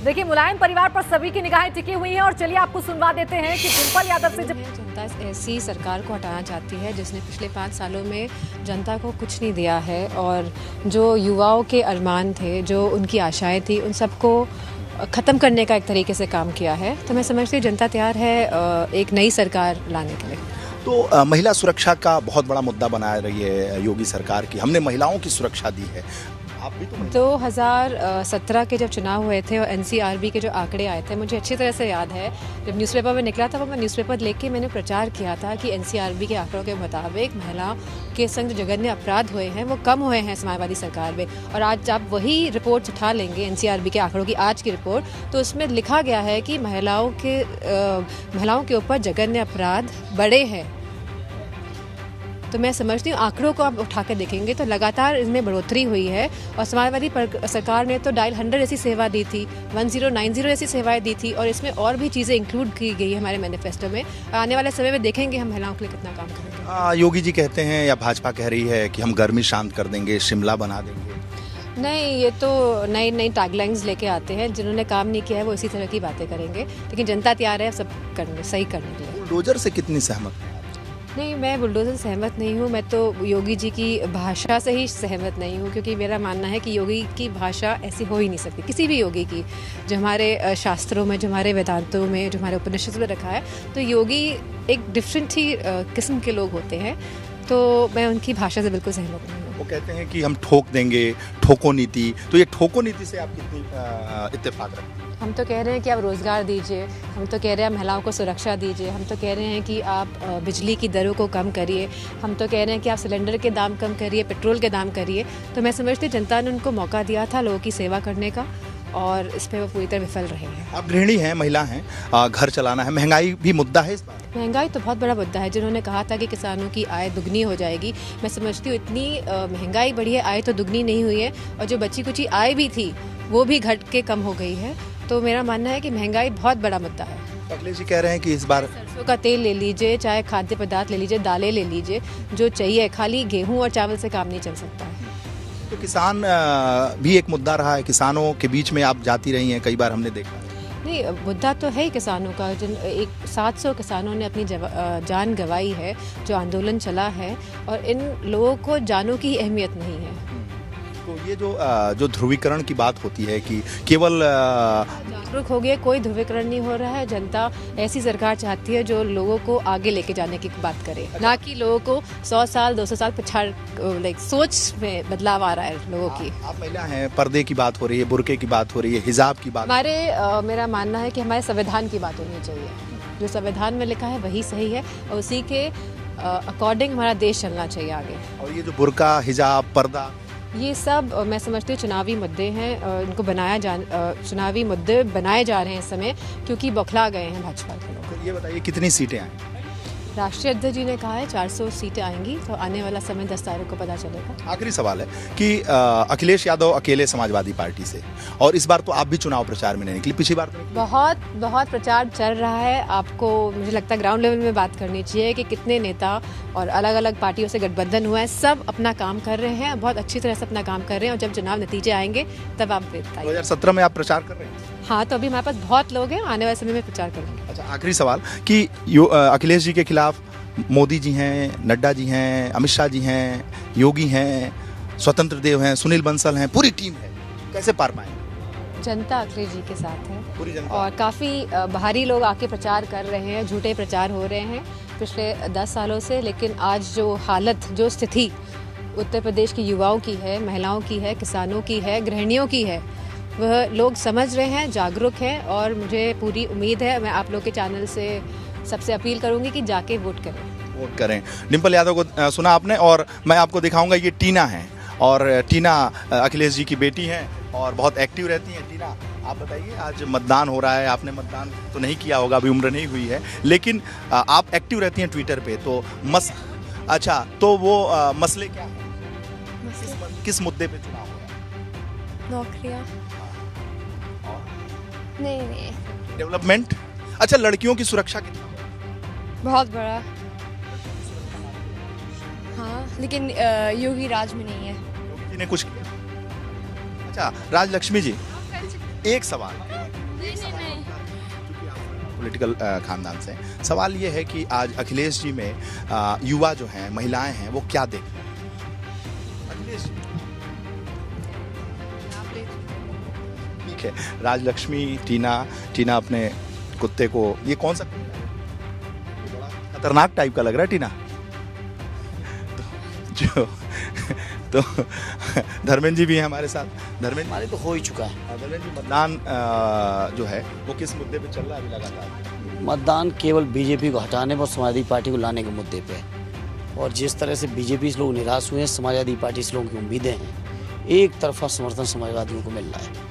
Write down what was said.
देखिए, मुलायम परिवार पर सभी की निगाहें टिकी हुई हैं और चलिए आपको सुनवा देते हैं कि डिंपल यादव से जब जनता ऐसी सरकार को हटाना चाहती है जिसने पिछले 5 सालों में जनता को कुछ नहीं दिया है और जो युवाओं के अरमान थे, जो उनकी आशाएं थी, उन सबको ख़त्म करने का एक तरीके से काम किया है। तो मैं समझती हूँ जनता तैयार है एक नई सरकार लाने के लिए। तो महिला सुरक्षा का बहुत बड़ा मुद्दा बना रही है योगी सरकार की। हमने महिलाओं की सुरक्षा दी है। आप भी तो 2017 के जब चुनाव हुए थे और एनसीआरबी के जो आंकड़े आए थे, मुझे अच्छी तरह से याद है। जब न्यूज़पेपर में निकला था, वो मैं न्यूज़पेपर लेके मैंने प्रचार किया था कि एनसीआरबी के आंकड़ों के मुताबिक महिलाओं के संग जो जघन्य अपराध हुए हैं वो कम हुए हैं समाजवादी सरकार में। और आज आप वही रिपोर्ट उठा लेंगे, एनसीआरबी के आंकड़ों की आज की रिपोर्ट, तो उसमें लिखा गया है कि महिलाओं के ऊपर जघन्य अपराध बढ़े हैं। तो मैं समझती हूँ आंकड़ों को आप उठा कर देखेंगे तो लगातार इसमें बढ़ोतरी हुई है। और समाजवादी सरकार ने तो डायल 100 ऐसी सेवा दी थी, 1090 ऐसी सेवाएं दी थी और इसमें और भी चीज़ें इंक्लूड की गई है हमारे मैनिफेस्टो में। आने वाले समय में देखेंगे हम महिलाओं के लिए कितना काम करेंगे। योगी जी कहते हैं या भाजपा कह रही है कि हम गर्मी शांत कर देंगे, शिमला बना देंगे। नहीं, ये तो नई नई टैगलाइंस लेके आते हैं। जिन्होंने काम नहीं किया है वो इसी तरह की बातें करेंगे, लेकिन जनता तैयार है सब करने, सही करने के लिए। बुलडोजर से कितनी सहमत है? नहीं, मैं बुलडोजर से सहमत नहीं हूँ। मैं तो योगी जी की भाषा से ही सहमत नहीं हूँ, क्योंकि मेरा मानना है कि योगी की भाषा ऐसी हो ही नहीं सकती, किसी भी योगी की, जो हमारे शास्त्रों में, जो हमारे वेदांतों में, जो हमारे उपनिषद में रखा है। तो योगी एक डिफरेंट ही किस्म के लोग होते हैं, तो मैं उनकी भाषा से बिल्कुल सहमत नहीं हूँ। वो कहते हैं कि हम ठोक देंगे, ठोको नीति। तो ये ठोको नीति से आप कितनी इत्तेफाक रखते हैं? हम तो कह रहे हैं कि आप रोज़गार दीजिए, हम तो कह रहे हैं महिलाओं को सुरक्षा दीजिए, हम तो कह रहे हैं कि आप बिजली की दरों को कम करिए, हम तो कह रहे हैं कि आप सिलेंडर के दाम कम करिए, पेट्रोल के दाम करिए। तो मैं समझती जनता ने उनको मौका दिया था लोगों की सेवा करने का और इस पर वो पूरी तरह विफल रहे हैं। आप गृहिणी हैं, महिला हैं, घर चलाना है, महंगाई भी मुद्दा है इस बार। महंगाई तो बहुत बड़ा मुद्दा है। जिन्होंने कहा था कि किसानों की आय दुगनी हो जाएगी, मैं समझती हूँ इतनी महंगाई बढ़ी है, आय तो दुगनी नहीं हुई है और जो बची कुची आय भी थी वो भी घट के कम हो गई है। तो मेरा मानना है कि महंगाई बहुत बड़ा मुद्दा है। अखिलेश जी कह रहे हैं कि इस बार सरसों का तेल ले लीजिए, चाहे खाद्य पदार्थ ले लीजिए, दालें ले लीजिए, जो चाहिए, खाली गेहूं और चावल से काम नहीं चल सकता है। तो किसान भी एक मुद्दा रहा है। किसानों के बीच में आप जाती रही हैं, कई बार हमने देखा है। नहीं, मुद्दा तो है ही किसानों का। जिन 700 किसानों ने अपनी जान गंवाई है, जो आंदोलन चला है, और इन लोगों को जानों की अहमियत नहीं है। तो ये जो ध्रुवीकरण की बात होती है कि केवल जागरूक हो गए, कोई ध्रुवीकरण नहीं हो रहा है। जनता ऐसी सरकार चाहती है जो लोगों को आगे लेके जाने की बात करे, ना कि लोगों को 100 साल 200 साल पछाड़ सोच में बदलाव आ रहा है लोगों की। आप महिला हैं, पर्दे की बात हो रही है, बुर्के की बात हो रही है, हिजाब की बात। मेरा मानना है कि हमारे संविधान की बात होनी चाहिए। जो संविधान में लिखा है वही सही है और उसी के अकॉर्डिंग हमारा देश चलना चाहिए आगे। और ये जो बुर्का, हिजाब, पर्दा, ये सब मैं समझती हूँ चुनावी मुद्दे हैं। इनको चुनावी मुद्दे बनाए जा रहे हैं इस समय, क्योंकि बौखला गए हैं भाजपा के लोग। तो ये बताइए कितनी सीटें आएंगी? राष्ट्रीय अध्यक्ष जी ने कहा है 400 सीटें आएंगी, तो आने वाला समय 10 तारीख को पता चलेगा। आखिरी सवाल है कि अखिलेश यादव अकेले समाजवादी पार्टी से, और इस बार तो आप भी चुनाव प्रचार में नहीं निकली, पिछली बार तो निकली। बहुत प्रचार चल रहा है। आपको मुझे लगता है ग्राउंड लेवल में बात करनी चाहिए कि कितने नेता और अलग अलग पार्टियों से गठबंधन हुआ है, सब अपना काम कर रहे हैं, बहुत अच्छी तरह से अपना काम कर रहे हैं। और जब चुनाव नतीजे आएंगे तब आप बताइए। 2017 में आप प्रचार कर रहे हैं? हाँ, तो अभी हमारे पास बहुत लोग हैं, आने वाले समय में प्रचार करेंगे। अच्छा, आखिरी सवाल कि अखिलेश जी के खिलाफ मोदी जी हैं, नड्डा जी हैं, अमित शाह जी हैं, योगी हैं, स्वतंत्र देव हैं, सुनील बंसल हैं, पूरी टीम है, कैसे पार पाएंगे? जनता अखिलेश जी के साथ है, पूरी जनता। और काफ़ी बाहरी लोग आके प्रचार कर रहे हैं, झूठे प्रचार हो रहे हैं पिछले 10 सालों से। लेकिन आज जो हालत, जो स्थिति उत्तर प्रदेश की युवाओं की है, महिलाओं की है, किसानों की है, गृहिणियों की है, वह लोग समझ रहे हैं, जागरूक हैं। और मुझे पूरी उम्मीद है, मैं आप लोग के चैनल से सबसे अपील करूंगी कि जाके वोट करें। डिंपल यादव को सुना आपने, और मैं आपको दिखाऊंगा, ये टीना है, और टीना अखिलेश जी की बेटी हैं और बहुत एक्टिव रहती हैं। टीना, आप बताइए, आज मतदान हो रहा है, आपने मतदान तो नहीं किया होगा, अभी उम्र नहीं हुई है, लेकिन आप एक्टिव रहती हैं ट्विटर पे, तो अच्छा, तो वो मसले क्या हैं? किस मुद्दे पे चुनाव हो रहा है? नौकरियाँ नहीं डेवलपमेंट। अच्छा, लड़कियों की सुरक्षा कितना? बहुत बड़ा। हाँ, लेकिन योगी राज में नहीं है। योगी जी ने कुछ किया? अच्छा, राजलक्ष्मी जी एक सवाल पॉलिटिकल खानदान से सवाल ये है कि आज अखिलेश जी में युवा जो हैं, महिलाएं हैं, वो क्या देख रहे हैं? अखिलेश जी ठीक है। राजलक्ष्मी, टीना अपने कुत्ते को, ये कौन सा कुत्ता है? ये बड़ा खतरनाक टाइप का लग रहा है टीना। तो धर्मेंद्र जी भी हैं हमारे साथ। धर्मेंद्र हमारे तो हो ही चुका है। धर्मेंद्र जी, मतदान जो है वो किस मुद्दे पे चल रहा है अभी लगातार? मतदान केवल बीजेपी को हटाने और समाजवादी पार्टी को लाने के मुद्दे पे है। और जिस तरह से बीजेपी से लोग निराश हुए हैं, समाजवादी पार्टी से लोगों की उम्मीदें हैं, एक तरफा समर्थन समाजवादियों को मिल रहा है।